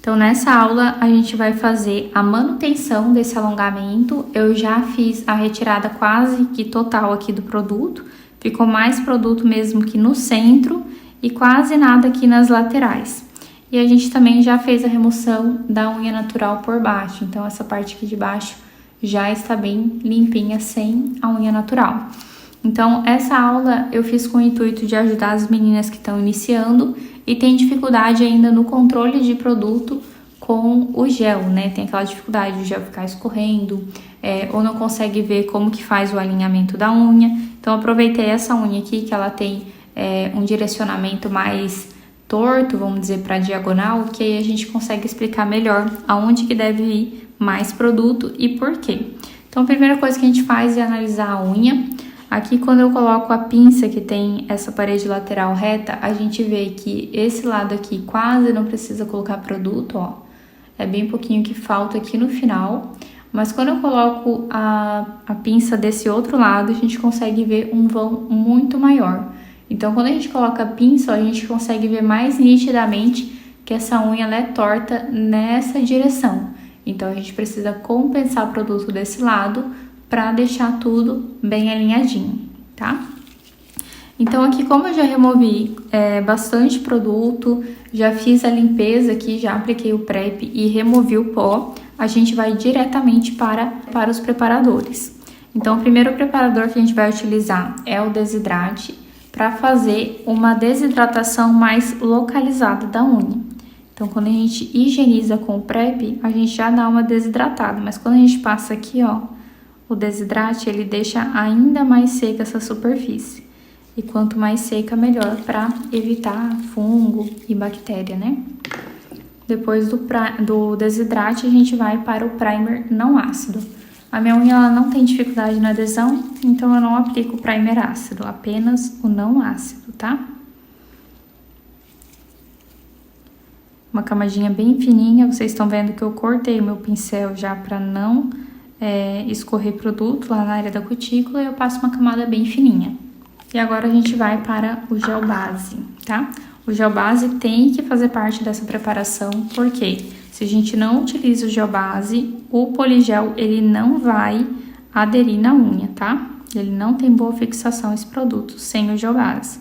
Então, nessa aula, a gente vai fazer a manutenção desse alongamento. Eu já fiz a retirada quase que total aqui do produto. Ficou mais produto mesmo que no centro e quase nada aqui nas laterais. E a gente também já fez a remoção da unha natural por baixo. Então, essa parte aqui de baixo já está bem limpinha, sem a unha natural. Então, essa aula eu fiz com o intuito de ajudar as meninas que estão iniciando e tem dificuldade ainda no controle de produto com o gel, né? Tem aquela dificuldade de o gel ficar escorrendo, ou não consegue ver como que faz o alinhamento da unha. Então, eu aproveitei essa unha aqui, que ela tem um direcionamento mais torto, vamos dizer, para diagonal, que aí a gente consegue explicar melhor aonde que deve ir mais produto e por quê. Então, a primeira coisa que a gente faz é analisar a unha. Aqui, quando eu coloco a pinça que tem essa parede lateral reta, a gente vê que esse lado aqui quase não precisa colocar produto, ó. É bem pouquinho que falta aqui no final. Mas quando eu coloco a pinça desse outro lado, a gente consegue ver um vão muito maior. Então, quando a gente coloca a pinça, ó, a gente consegue ver mais nitidamente que essa unha ela é torta nessa direção. Então, a gente precisa compensar o produto desse lado para deixar tudo bem alinhadinho, tá? Então, aqui, como eu já removi bastante produto, já fiz a limpeza aqui, já apliquei o prep e removi o pó, a gente vai diretamente para os preparadores. Então, o primeiro preparador que a gente vai utilizar é o Desidrate, para fazer uma desidratação mais localizada da unha. Então, quando a gente higieniza com o prep, a gente já dá uma desidratada, mas quando a gente passa aqui, ó, o Desidrate, ele deixa ainda mais seca essa superfície. E quanto mais seca, melhor para evitar fungo e bactéria, né? Depois do Desidrate, a gente vai para o primer não ácido. A minha unha ela não tem dificuldade na adesão, então eu não aplico o primer ácido, apenas o não ácido, tá? Uma camadinha bem fininha, vocês estão vendo que eu cortei o meu pincel já para não escorrer produto lá na área da cutícula, e eu passo uma camada bem fininha. E agora a gente vai para o gel base, tá? O gel base tem que fazer parte dessa preparação, porque se a gente não utiliza o gel base, o poligel ele não vai aderir na unha, tá? Ele não tem boa fixação esse produto sem o gel base.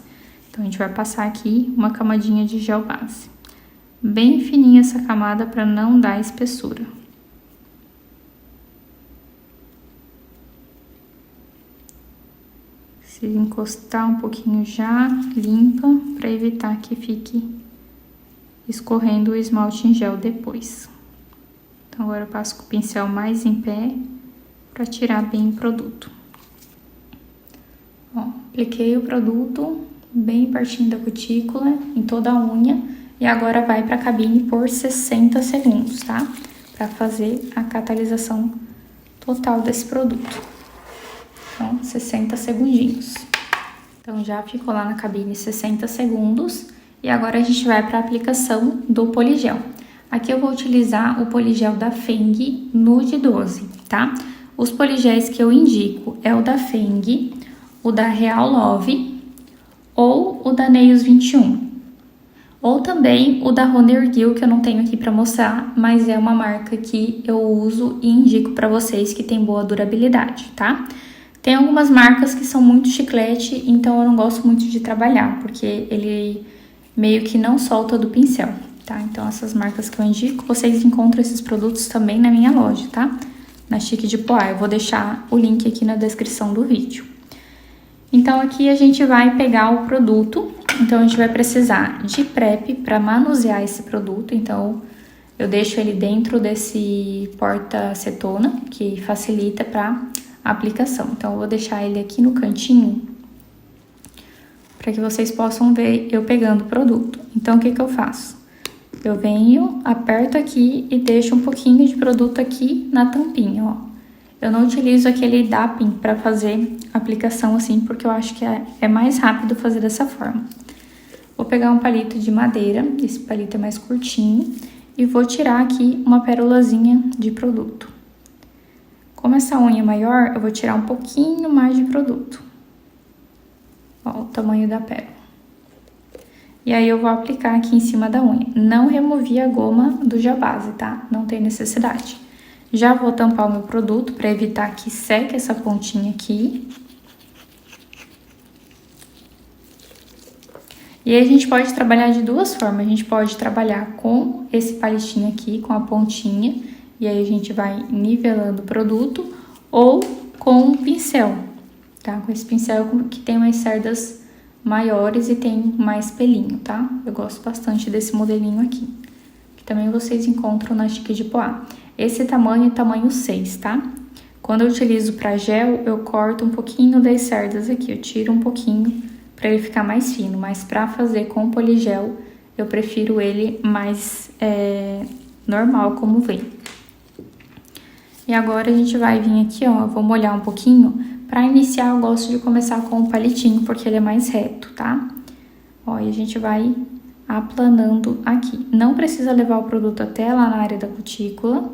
Então, a gente vai passar aqui uma camadinha de gel base. Bem fininha essa camada para não dar espessura. Se encostar um pouquinho já, limpa, para evitar que fique escorrendo o esmalte em gel depois. Então, agora eu passo com o pincel mais em pé para tirar bem o produto. Ó, apliquei o produto bem pertinho da cutícula, em toda a unha, e agora vai para a cabine por 60 segundos, tá? Para fazer a catalisação total desse produto. Então, 60 segundinhos. Então, já ficou lá na cabine 60 segundos. E agora a gente vai para a aplicação do poligel. Aqui eu vou utilizar o poligel da Feng Nude 12, tá? Os poligéis que eu indico é o da Feng, o da Real Love ou o da Nails 21. Ou também o da Ronergill, que eu não tenho aqui para mostrar, mas é uma marca que eu uso e indico para vocês que tem boa durabilidade, tá? Tem algumas marcas que são muito chiclete, então eu não gosto muito de trabalhar, porque ele meio que não solta do pincel, tá? Então, essas marcas que eu indico, vocês encontram esses produtos também na minha loja, tá? Na Chique de Poá, eu vou deixar o link aqui na descrição do vídeo. Então, aqui a gente vai pegar o produto, então a gente vai precisar de prep para manusear esse produto, então eu deixo ele dentro desse porta-acetona, que facilita para aplicação. Então, eu vou deixar ele aqui no cantinho para que vocês possam ver eu pegando o produto. Então, o que que eu faço? Eu venho, aperto aqui e deixo um pouquinho de produto aqui na tampinha, ó. Eu não utilizo aquele dapping para fazer aplicação assim, porque eu acho que é mais rápido fazer dessa forma. Vou pegar um palito de madeira, esse palito é mais curtinho, e vou tirar aqui uma pérolazinha de produto. Como essa unha é maior, eu vou tirar um pouquinho mais de produto. Ó, o tamanho da pérola. E aí eu vou aplicar aqui em cima da unha. Não removi a goma do gel base, tá? Não tem necessidade. Já vou tampar o meu produto para evitar que seque essa pontinha aqui. E aí a gente pode trabalhar de duas formas. A gente pode trabalhar com esse palitinho aqui, com a pontinha, e aí a gente vai nivelando o produto, ou com um pincel, tá? Com esse pincel que tem umas cerdas maiores e tem mais pelinho, tá? Eu gosto bastante desse modelinho aqui, que também vocês encontram na Chique de Poá. Esse tamanho é tamanho 6, tá? Quando eu utilizo para gel, eu corto um pouquinho das cerdas aqui, eu tiro um pouquinho para ele ficar mais fino, mas para fazer com poligel, eu prefiro ele mais normal, como vem. E agora a gente vai vir aqui, ó, eu vou molhar um pouquinho. Para iniciar, eu gosto de começar com o palitinho, porque ele é mais reto, tá? Ó, e a gente vai aplanando aqui. Não precisa levar o produto até lá na área da cutícula,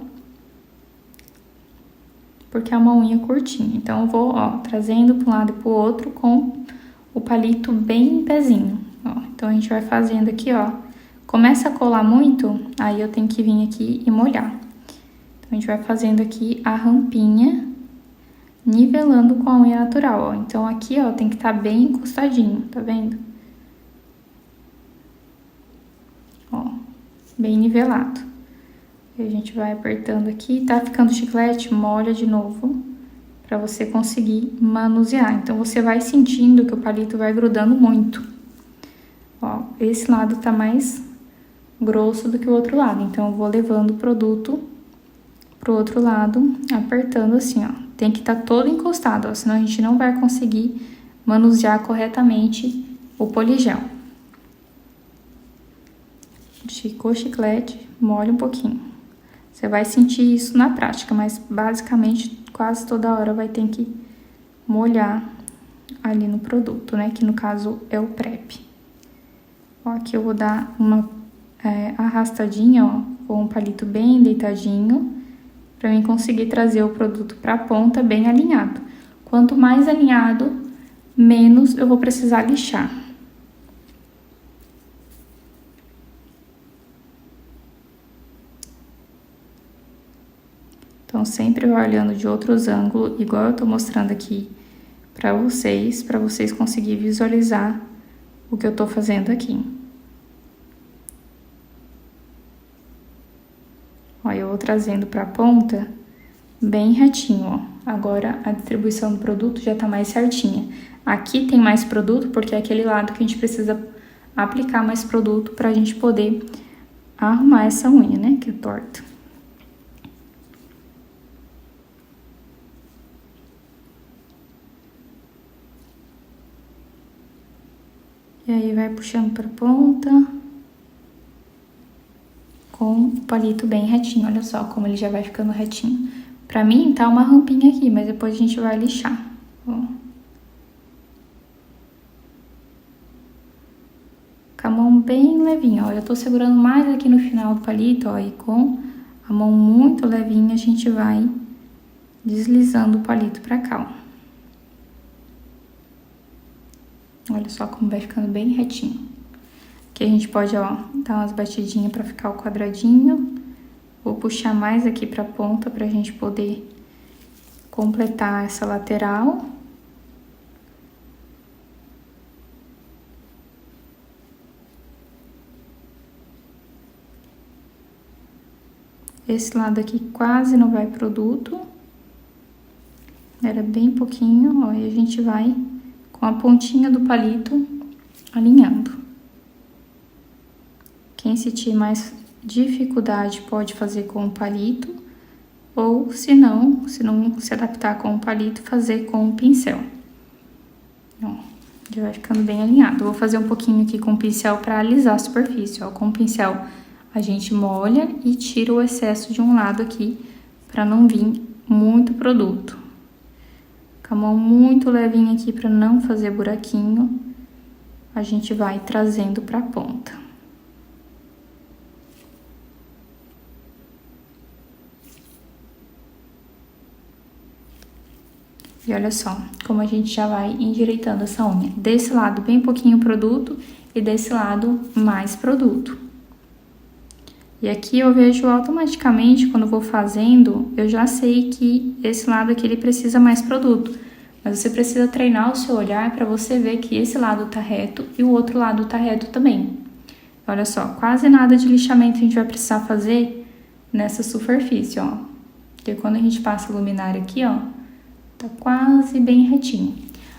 porque é uma unha curtinha. Então, eu vou, ó, trazendo para um lado e para o outro com o palito bem em pezinho, ó. Então, a gente vai fazendo aqui, ó. Começa a colar muito, aí eu tenho que vir aqui e molhar. Então, a gente vai fazendo aqui a rampinha, nivelando com a unha natural, ó. Então, aqui, ó, tem que estar bem encostadinho, tá vendo? Ó, bem nivelado. E a gente vai apertando aqui, tá ficando chiclete, molha de novo, pra você conseguir manusear. Então, você vai sentindo que o palito vai grudando muito. Ó, esse lado tá mais grosso do que o outro lado, então eu vou levando o produto pro outro lado, apertando assim, ó. Tem que estar todo encostado, ó, senão a gente não vai conseguir manusear corretamente o poligel. Esticou o chiclete, molha um pouquinho. Você vai sentir isso na prática, mas basicamente quase toda hora vai ter que molhar ali no produto, né? Que no caso é o PREP. Ó, aqui eu vou dar uma arrastadinha, ó, com um palito bem deitadinho, para mim conseguir trazer o produto para a ponta bem alinhado. Quanto mais alinhado, menos eu vou precisar lixar. Então, sempre vai olhando de outros ângulos, igual eu tô mostrando aqui para vocês conseguirem visualizar o que eu tô fazendo aqui. Ó, eu vou trazendo para a ponta bem retinho, ó. Agora, a distribuição do produto já tá mais certinha. Aqui tem mais produto, porque é aquele lado que a gente precisa aplicar mais produto pra gente poder arrumar essa unha, né, que é torta. E aí, vai puxando pra ponta com o palito bem retinho. Olha só como ele já vai ficando retinho. Pra mim, tá uma rampinha aqui, mas depois a gente vai lixar, ó. Com a mão bem levinha, ó. Eu tô segurando mais aqui no final do palito, ó. E com a mão muito levinha, a gente vai deslizando o palito pra cá, ó. Olha só como vai ficando bem retinho. Aqui a gente pode, ó, dar umas batidinhas pra ficar o quadradinho. Vou puxar mais aqui pra ponta pra gente poder completar essa lateral. Esse lado aqui quase não vai produto. Era bem pouquinho, ó, e a gente vai com a pontinha do palito alinhando. Quem sentir mais dificuldade pode fazer com o palito, ou se não se adaptar com o palito, fazer com o pincel. Ó, já vai ficando bem alinhado. Vou fazer um pouquinho aqui com o pincel para alisar a superfície, ó. Com o pincel a gente molha e tira o excesso de um lado aqui, para não vir muito produto. Com a mão muito levinha aqui para não fazer buraquinho, a gente vai trazendo para a ponta. E olha só, como a gente já vai endireitando essa unha. Desse lado, bem pouquinho produto e desse lado, mais produto. E aqui eu vejo automaticamente, quando eu vou fazendo, eu já sei que esse lado aqui ele precisa mais produto. Mas você precisa treinar o seu olhar para você ver que esse lado tá reto e o outro lado tá reto também. Olha só, quase nada de lixamento a gente vai precisar fazer nessa superfície, ó. Porque quando a gente passa a luminária aqui, ó, tá quase bem retinho.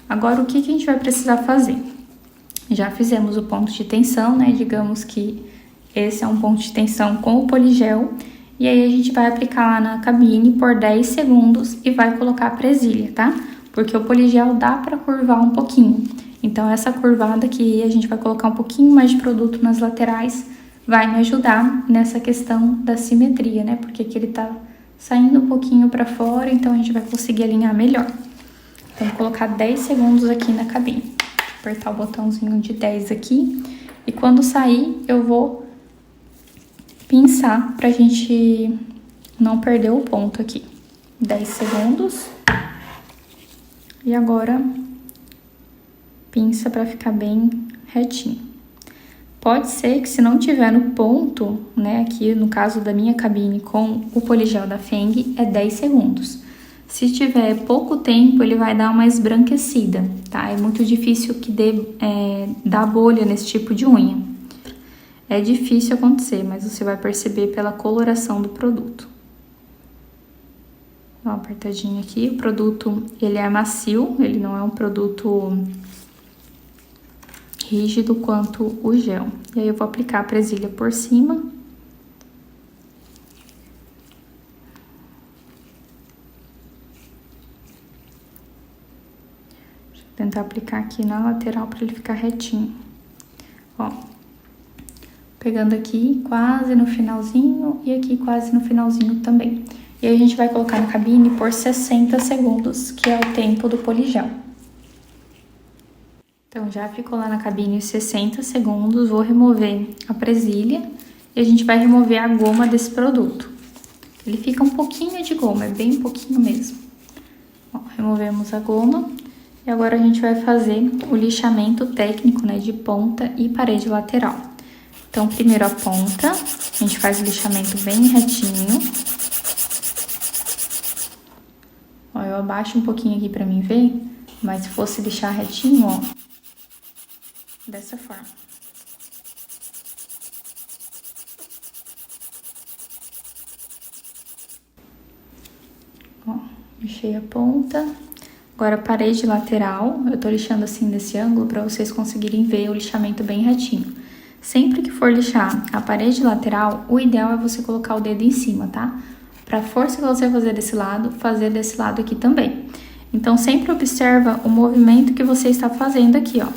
Agora, o que a gente vai precisar fazer? Já fizemos o ponto de tensão, né? Digamos que esse é um ponto de tensão com o poligel. E aí, a gente vai aplicar lá na cabine por 10 segundos e vai colocar a presilha, tá? Porque o poligel dá pra curvar um pouquinho. Então, essa curvada aqui, a gente vai colocar um pouquinho mais de produto nas laterais, vai me ajudar nessa questão da simetria, né? Porque aqui ele tá saindo um pouquinho pra fora, então a gente vai conseguir alinhar melhor. Então, vou colocar 10 segundos aqui na cabine. Apertar o botãozinho de 10 aqui. E quando sair, eu vou pinçar pra gente não perder o ponto aqui. 10 segundos. E agora, pinça pra ficar bem retinho. Pode ser que se não tiver no ponto, né, aqui no caso da minha cabine com o poligel da Feng, é 10 segundos. Se tiver pouco tempo, ele vai dar uma esbranquecida, tá? É muito difícil que dá bolha nesse tipo de unha. É difícil acontecer, mas você vai perceber pela coloração do produto. Dá uma apertadinha aqui. O produto, ele é macio, ele não é um produto rígido quanto o gel. E aí eu vou aplicar a presilha por cima. Deixa eu tentar aplicar aqui na lateral para ele ficar retinho. Ó. Pegando aqui quase no finalzinho e aqui quase no finalzinho também. E aí a gente vai colocar na cabine por 60 segundos, que é o tempo do poligel. Então, já ficou lá na cabine 60 segundos, vou remover a presilha e a gente vai remover a goma desse produto. Ele fica um pouquinho de goma, é bem pouquinho mesmo. Ó, removemos a goma e agora a gente vai fazer o lixamento técnico, né, de ponta e parede lateral. Então, primeiro a ponta, a gente faz o lixamento bem retinho. Ó, eu abaixo um pouquinho aqui pra mim ver, mas se fosse lixar retinho, ó, dessa forma. Ó, lixei a ponta. Agora, a parede lateral, eu tô lixando assim nesse ângulo pra vocês conseguirem ver o lixamento bem retinho. Sempre que for lixar a parede lateral, o ideal é você colocar o dedo em cima, tá? Pra força que você fazer desse lado aqui também. Então, sempre observa o movimento que você está fazendo aqui, ó.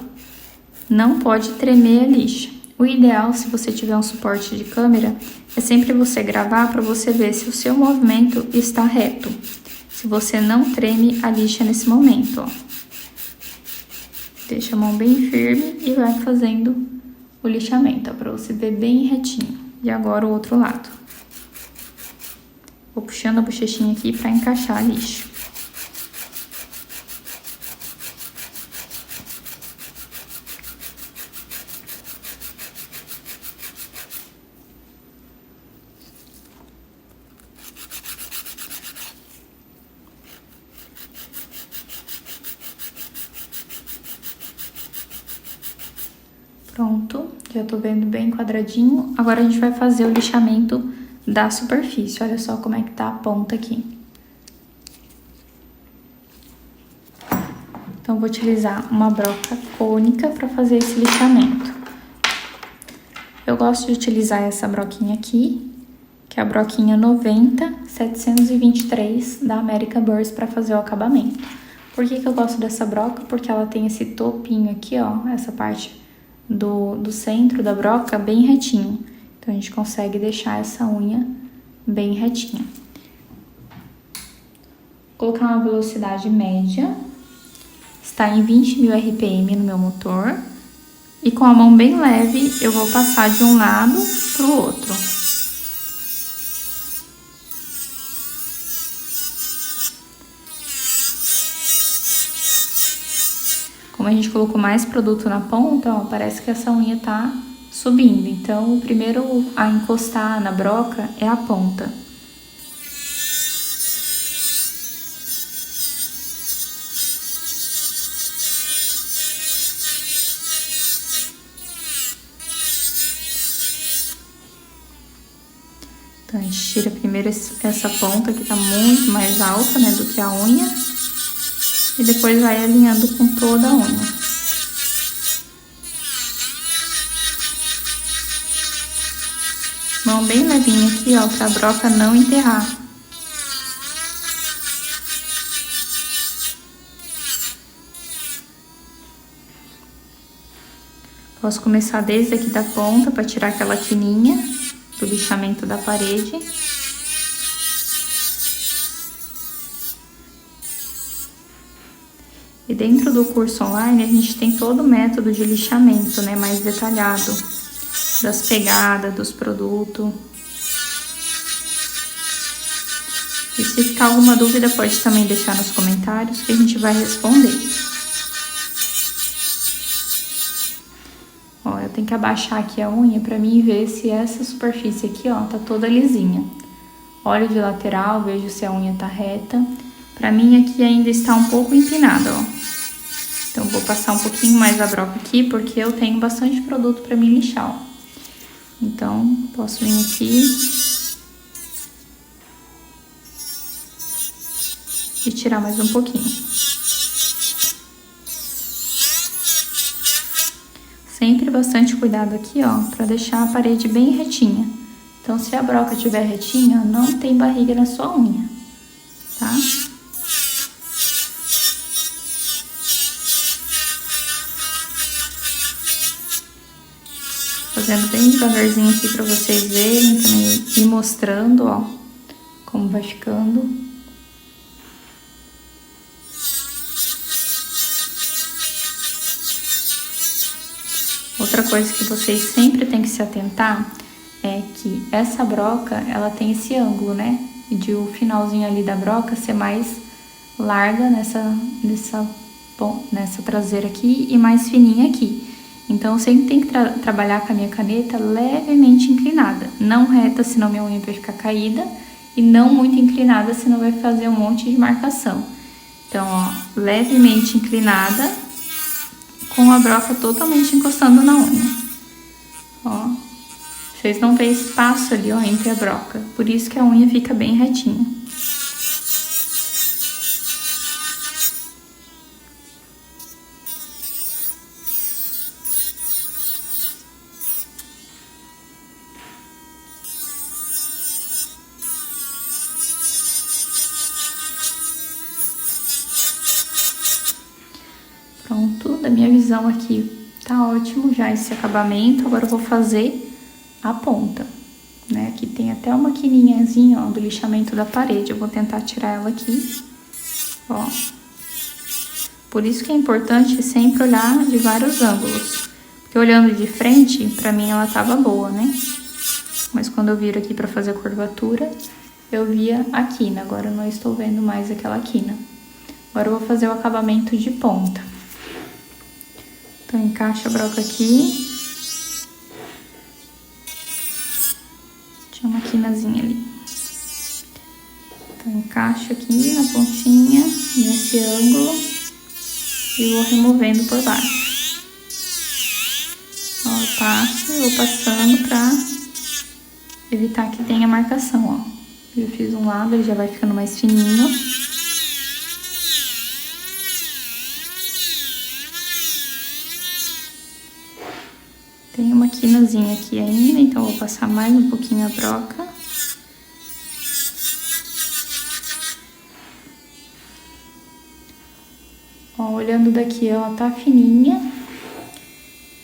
Não pode tremer a lixa. O ideal, se você tiver um suporte de câmera, é sempre você gravar para você ver se o seu movimento está reto. Se você não treme a lixa nesse momento, ó. Deixa a mão bem firme e vai fazendo o lixamento, ó, para você ver bem retinho. E agora o outro lado. Vou puxando a bochechinha aqui para encaixar a lixa. Pronto, já tô vendo bem quadradinho. Agora a gente vai fazer o lixamento da superfície. Olha só como é que tá a ponta aqui. Então, vou utilizar uma broca cônica para fazer esse lixamento. Eu gosto de utilizar essa broquinha aqui, que é a broquinha 90-723 da American Burrs para fazer o acabamento. Por que eu gosto dessa broca? Porque ela tem esse topinho aqui, ó, essa parte do centro da broca bem retinho. Então, a gente consegue deixar essa unha bem retinha. Vou colocar uma velocidade média. Está em 20.000 RPM no meu motor. E com a mão bem leve, eu vou passar de um lado pro outro. como a gente colocou mais produto na ponta, ó, parece que essa unha tá subindo. Então, o primeiro a encostar na broca é a ponta. Então, a gente tira primeiro essa ponta que tá muito mais alta, né, do que a unha. E depois vai alinhando com toda a unha. Mão bem levinha aqui, ó, pra broca não enterrar. Posso começar desde aqui da ponta pra tirar aquela quininha do lixamento da parede. E dentro do curso online a gente tem todo o método de lixamento, né, mais detalhado, das pegadas, dos produtos. E se ficar alguma dúvida pode também deixar nos comentários que a gente vai responder. Ó, eu tenho que abaixar aqui a unha pra mim ver se essa superfície aqui, ó, tá toda lisinha. Olho de lateral, vejo se a unha tá reta. Pra mim aqui ainda está um pouco empinada, ó. Então vou passar um pouquinho mais a broca aqui, porque eu tenho bastante produto pra me lixar, ó. Então, posso vir aqui e tirar mais um pouquinho. Sempre bastante cuidado aqui, ó, pra deixar a parede bem retinha. Então, se a broca estiver retinha, não tem barriga na sua unha, tá? Fazendo bem devagarzinho aqui pra vocês verem também e mostrando, ó, como vai ficando. Outra coisa que vocês sempre tem que se atentar é que essa broca, ela tem esse ângulo, né? De o finalzinho ali da broca ser mais larga nessa traseira aqui e mais fininha aqui. Então, eu sempre tenho que trabalhar com a minha caneta levemente inclinada. Não reta, senão minha unha vai ficar caída. E não muito inclinada, senão vai fazer um monte de marcação. Então, ó, levemente inclinada, com a broca totalmente encostando na unha. Ó, vocês não vêem espaço ali, ó, entre a broca. Por isso que a unha fica bem retinha. Pronto, da minha visão aqui tá ótimo já esse acabamento. Agora eu vou fazer a ponta, né? Aqui tem até uma quininhazinha, ó, do lixamento da parede. Eu vou tentar tirar ela aqui, ó. Por isso que é importante sempre olhar de vários ângulos. Porque olhando de frente, pra mim ela tava boa, né? Mas quando eu viro aqui pra fazer a curvatura, eu via a quina. Agora eu não estou vendo mais aquela quina. Agora eu vou fazer o acabamento de ponta. Então, encaixa a broca aqui. Tinha uma quinazinha ali. Então, encaixa aqui na pontinha, nesse ângulo. E vou removendo por baixo. Ó, eu passo e vou passando pra evitar que tenha marcação, ó. Eu fiz um lado, ele já vai ficando mais fininho. Tem uma quinazinha aqui ainda, então eu vou passar mais um pouquinho a broca. Ó, olhando daqui, ela tá fininha.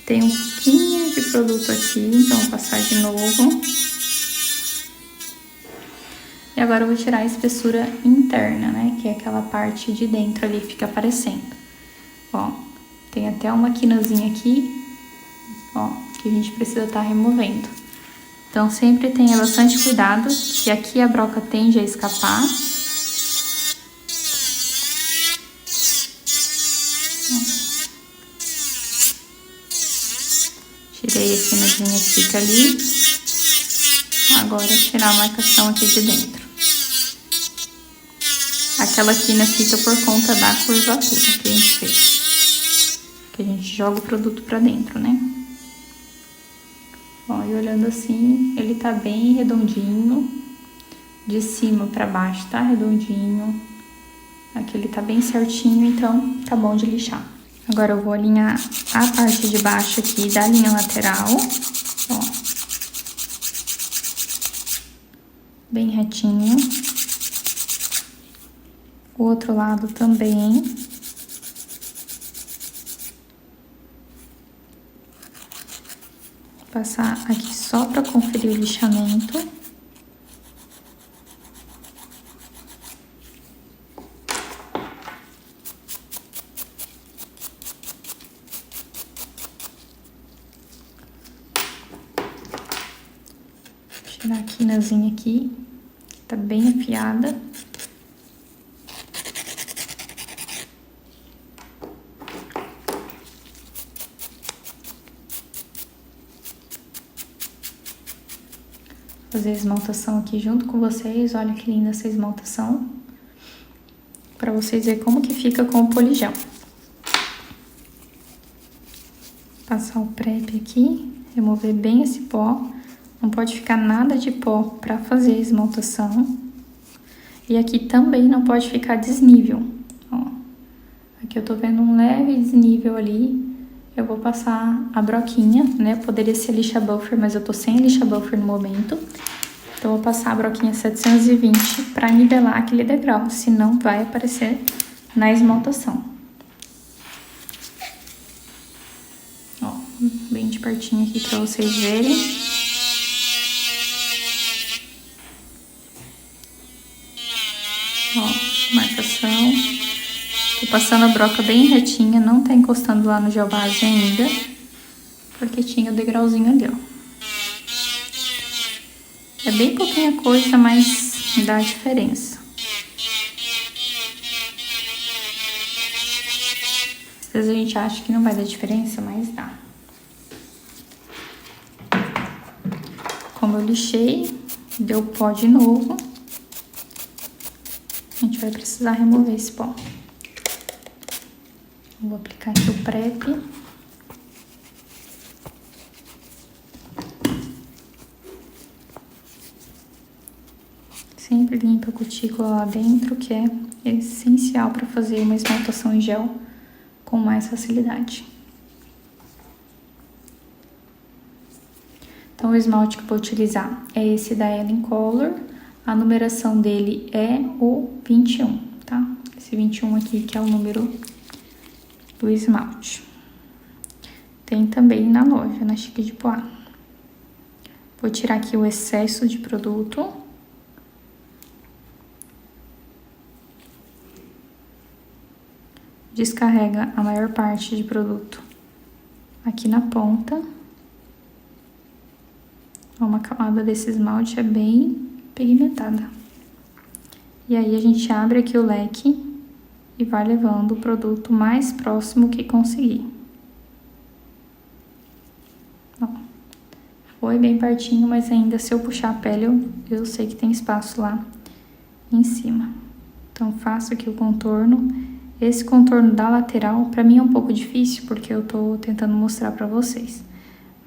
Tem um pouquinho de produto aqui, então vou passar de novo. E agora eu vou tirar a espessura interna, né? Que é aquela parte de dentro ali que fica aparecendo. Ó, tem até uma quinazinha aqui. Ó, que a gente precisa estar removendo. Então, sempre tenha bastante cuidado, que aqui a broca tende a escapar. Ó. tirei aqui nas linhas que fica ali. Agora tirar a marcação aqui de dentro. Aquela quina fica por conta da curvatura que a gente fez. Que a gente joga o produto pra dentro, né? Ó, e olhando assim, ele tá bem redondinho. De cima pra baixo tá redondinho. Aqui ele tá bem certinho, então tá bom de lixar. Agora eu vou alinhar a parte de baixo aqui da linha lateral. Ó. Bem retinho. O outro lado também. Vou passar aqui só para conferir o lixamento. Vou tirar a quinazinha aqui, que tá bem afiada. Fazer a esmaltação aqui junto com vocês. Olha que linda essa esmaltação. Para vocês verem como que fica com o poligel. Passar o prep aqui, remover bem esse pó. Não pode ficar nada de pó para fazer a esmaltação. E aqui também não pode ficar desnível. Ó, aqui eu tô vendo um leve desnível ali. Eu vou passar a broquinha, né? Poderia ser lixa buffer, mas eu tô sem lixa buffer no momento. Então, eu vou passar a broquinha 720 pra nivelar aquele degrau, senão vai aparecer na esmaltação. Ó, bem de pertinho aqui pra vocês verem. Ó, marcação. Tô passando a broca bem retinha, não tá encostando lá no gel base ainda, porque tinha o degrauzinho ali, ó. É bem pouquinha coisa, mas dá diferença. Às vezes a gente acha que não vai dar diferença, mas dá. Como eu lixei, deu pó de novo. A gente vai precisar remover esse pó. Vou aplicar aqui o prep. Sempre limpa a cutícula lá dentro, que é essencial para fazer uma esmaltação em gel com mais facilidade. Então, o esmalte que eu vou utilizar é esse da Ellen Color. A numeração dele é o 21, tá? Esse 21 aqui que é o número do esmalte. Tem também na loja, na Chique de Poá. Vou tirar aqui o excesso de produto. Descarrega a maior parte de produto aqui na ponta. Uma camada desse esmalte é bem pigmentada. E aí a gente abre aqui o leque e vai levando o produto mais próximo que conseguir. Ó, foi bem pertinho, mas ainda se eu puxar a pele, eu sei que tem espaço lá em cima. Então, faço aqui o contorno. Esse contorno da lateral, pra mim é um pouco difícil, porque eu tô tentando mostrar pra vocês.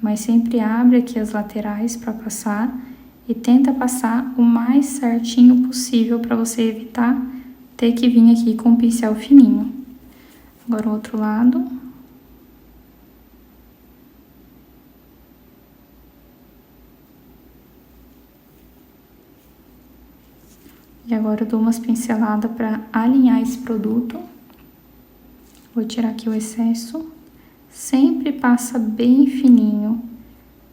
Mas sempre abre aqui as laterais pra passar e tenta passar o mais certinho possível pra você evitar ter que vir aqui com o pincel fininho. Agora o outro lado. E agora eu dou umas pinceladas para alinhar esse produto. Vou tirar aqui o excesso. Sempre passa bem fininho.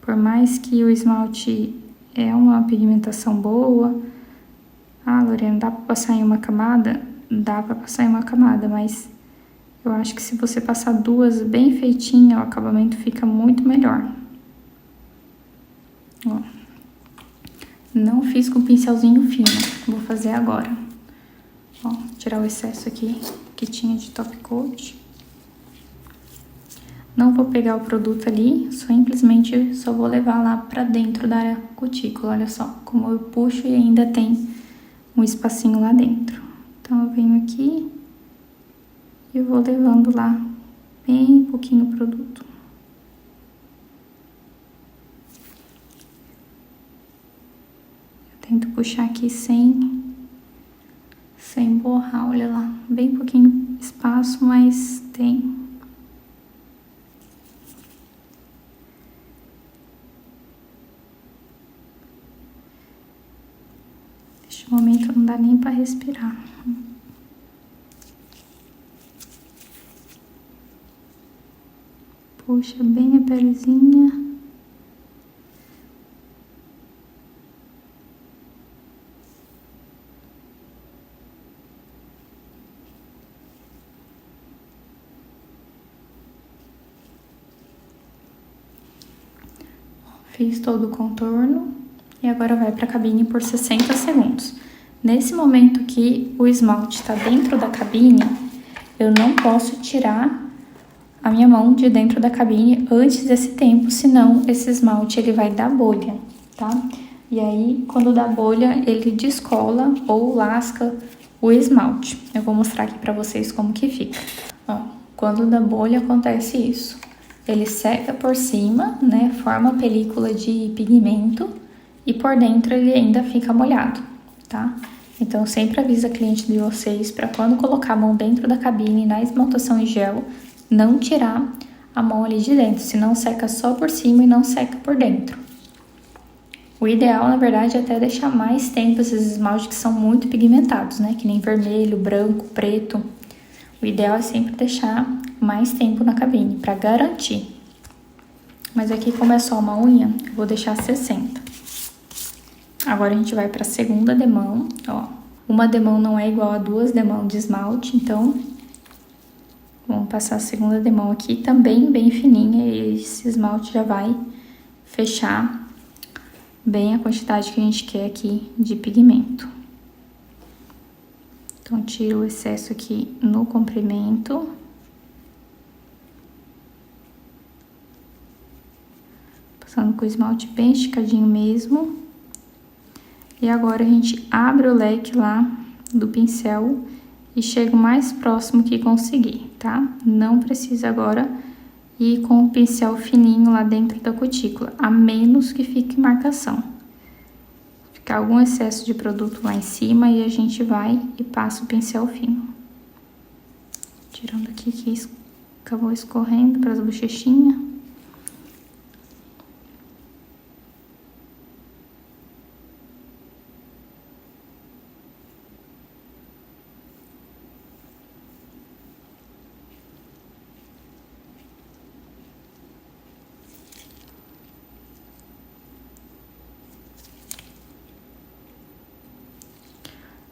Por mais que o esmalte é uma pigmentação boa. Ah, Lorena, dá pra passar em uma camada? Dá pra passar em uma camada, mas eu acho que se você passar duas bem feitinha, o acabamento fica muito melhor. Ó. Não fiz com pincelzinho fino, vou fazer agora. Ó, tirar o excesso aqui que tinha de top coat. Não vou pegar o produto ali, simplesmente só vou levar lá pra dentro da área cutícula. Olha só como eu puxo e ainda tem um espacinho lá dentro. Então, eu venho aqui e vou levando lá bem pouquinho o produto. Eu tento puxar aqui sem borrar, olha lá. Bem pouquinho espaço, mas tem. Neste momento não dá nem para respirar. Puxa bem a pelezinha. Fiz todo o contorno e agora vai para a cabine por 60 segundos. Nesse momento que o esmalte está dentro da cabine, eu não posso tirar a minha mão de dentro da cabine antes desse tempo, senão esse esmalte ele vai dar bolha, tá? E aí, quando dá bolha, ele descola ou lasca o esmalte. Eu vou mostrar aqui para vocês como que fica. Ó, quando dá bolha, acontece isso. Ele seca por cima, né? Forma película de pigmento e por dentro ele ainda fica molhado, tá? Então, sempre avisa a cliente de vocês para quando colocar a mão dentro da cabine na esmaltação em gel, não tirar a mão ali de dentro, senão seca só por cima e não seca por dentro. O ideal, na verdade, é até deixar mais tempo esses esmaltes que são muito pigmentados, né? Que nem vermelho, branco, preto. O ideal é sempre deixar mais tempo na cabine, para garantir. Mas aqui, como é só uma unha, eu vou deixar 60. Agora a gente vai para a segunda demão, ó. Uma demão não é igual a 2 demãos de esmalte, então vamos passar a segunda demão aqui também bem fininha e esse esmalte já vai fechar bem a quantidade que a gente quer aqui de pigmento. Então, tiro o excesso aqui no comprimento. Passando com o esmalte bem esticadinho mesmo. E agora a gente abre o leque lá do pincel e chega o mais próximo que conseguir, tá? Não precisa agora ir com o pincel fininho lá dentro da cutícula, a menos que fique marcação. Ficar algum excesso de produto lá em cima e a gente vai e passa o pincel fino. Tirando aqui que acabou escorrendo para as bochechinhas.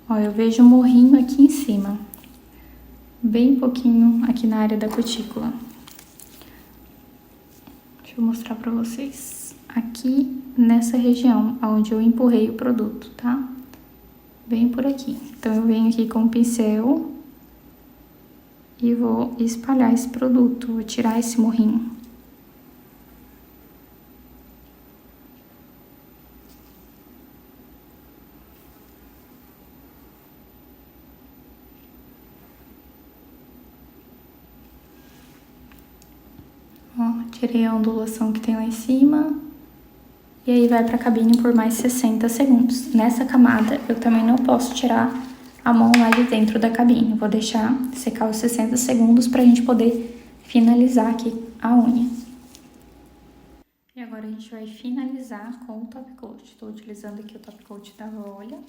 Ó, eu vejo um morrinho aqui em cima, bem pouquinho aqui na área da cutícula. Deixa eu mostrar pra vocês. Aqui nessa região, onde eu empurrei o produto, tá? Bem por aqui. Então, eu venho aqui com o pincel e vou espalhar esse produto, vou tirar esse morrinho. Ó, tirei a ondulação que tem lá em cima. E aí vai pra cabine por mais 60 segundos. Nessa camada, eu também não posso tirar a mão lá de dentro da cabine. Vou deixar secar os 60 segundos pra gente poder finalizar aqui a unha. E agora a gente vai finalizar com o top coat. Estou utilizando aqui o top coat da Volia.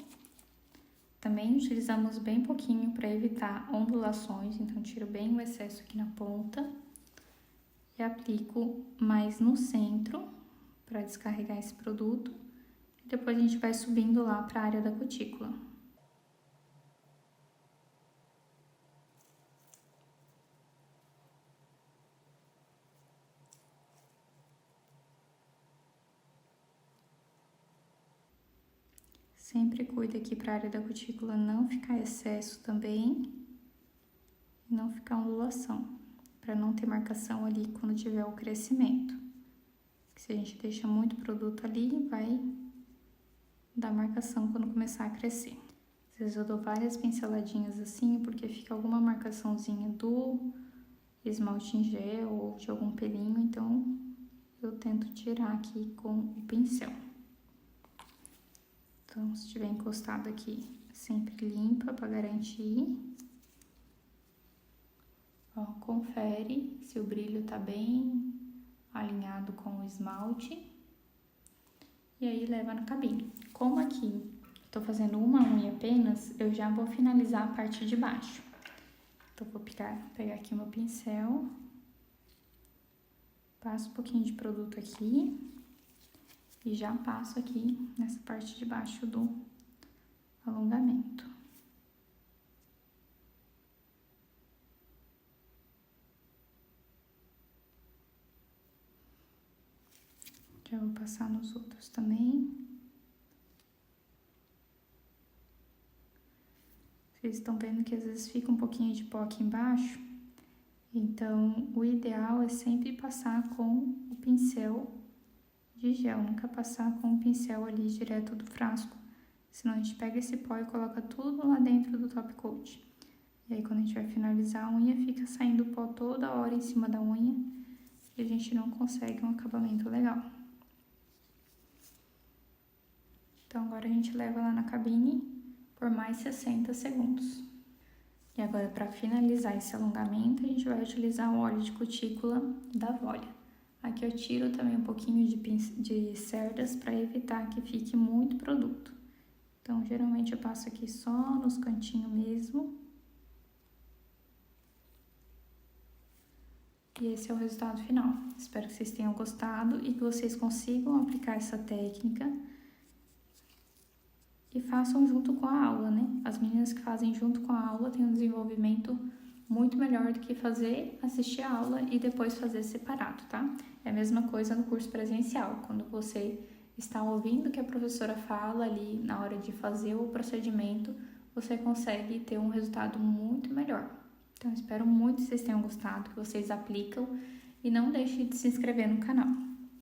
Também utilizamos bem pouquinho para evitar ondulações, então tiro bem o excesso aqui na ponta. E aplico mais no centro para descarregar esse produto. E depois a gente vai subindo lá para a área da cutícula. Sempre cuida aqui para a área da cutícula não ficar excesso também. E não ficar ondulação. para não ter marcação ali quando tiver o crescimento. Se a gente deixa muito produto ali, vai dar marcação quando começar a crescer. Às vezes eu dou várias pinceladinhas assim, porque fica alguma marcaçãozinha do esmalte em gel ou de algum pelinho, então eu tento tirar aqui com o pincel. Então, se tiver encostado aqui, sempre limpa para garantir. Ó, confere se o brilho tá bem alinhado com o esmalte. E aí leva na cabine. Como aqui tô fazendo uma unha apenas, eu já vou finalizar a parte de baixo. Então, vou pegar aqui o meu pincel, passo um pouquinho de produto aqui e já passo aqui nessa parte de baixo do alongamento. Já vou passar nos outros também. Vocês estão vendo que às vezes fica um pouquinho de pó aqui embaixo, então o ideal é sempre passar com o pincel de gel, nunca passar com o pincel ali direto do frasco, senão a gente pega esse pó e coloca tudo lá dentro do top coat. E aí quando a gente vai finalizar a unha, fica saindo pó toda hora em cima da unha e a gente não consegue um acabamento legal. Então agora a gente leva lá na cabine por mais 60 segundos. E agora, para finalizar esse alongamento, a gente vai utilizar o óleo de cutícula da Volia. Aqui eu tiro também um pouquinho de cerdas para evitar que fique muito produto. Então, geralmente eu passo aqui só nos cantinhos mesmo. E esse é o resultado final. Espero que vocês tenham gostado e que vocês consigam aplicar essa técnica e façam junto com a aula, né? As meninas que fazem junto com a aula têm um desenvolvimento muito melhor do que assistir a aula e depois fazer separado, tá? É a mesma coisa no curso presencial, quando você está ouvindo o que a professora fala ali na hora de fazer o procedimento, você consegue ter um resultado muito melhor. Então, espero muito que vocês tenham gostado, que vocês aplicam e não deixem de se inscrever no canal.